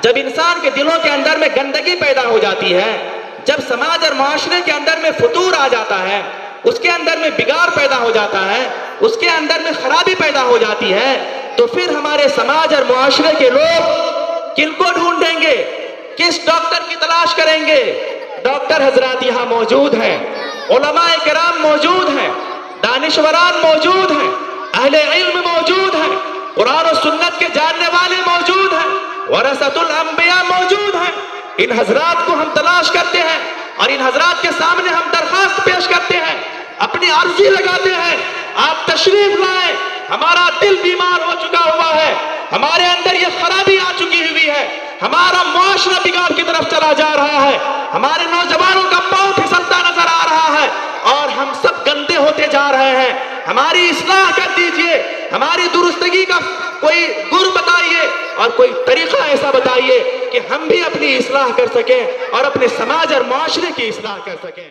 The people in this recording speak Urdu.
جب انسان کے دلوں کے اندر میں گندگی پیدا ہو جاتی ہے، جب سماج اور معاشرے کے اندر میں فتور آ جاتا ہے، اس کے اندر میں بگاڑ پیدا ہو جاتا ہے، اس کے اندر میں خرابی پیدا ہو جاتی ہے، تو پھر ہمارے سماج اور معاشرے کے لوگ کن کو ڈھونڈیں گے؟ کس ڈاکٹر کی تلاش کریں گے؟ ڈاکٹر حضرات یہاں موجود ہیں، علماء کرام موجود ہیں، دانشوران موجود ہیں، اہل علم موجود ہیں، قرآن و سنت کے جاننے والے موجود ہیں، ورثۃ الانبیاء موجود ہیں۔ ان حضرات کو ہم تلاش کرتے ہیں اور ان حضرات کے سامنے ہم درخواست پیش کرتے ہیں، اپنی عرضی لگاتے ہیں، آپ تشریف لائیں، ہمارا دل بیمار ہو چکا ہوا ہے، ہمارے اندر یہ خرابی آ چکی ہوئی ہے، ہمارا معاشرہ بگاڑ کی طرف چلا جا رہا ہے، ہمارے نوجوانوں کا پاؤں پھسلتا نظر آ رہا ہے اور ہم سب گندے ہوتے جا رہے ہیں، ہماری اصلاح کر دیجئے، ہماری درستگی کا کوئی گر بتائیے اور کوئی طریقہ ایسا بتائیے کہ ہم بھی اپنی اصلاح کر سکیں اور اپنے سماج اور معاشرے کی اصلاح کر سکیں۔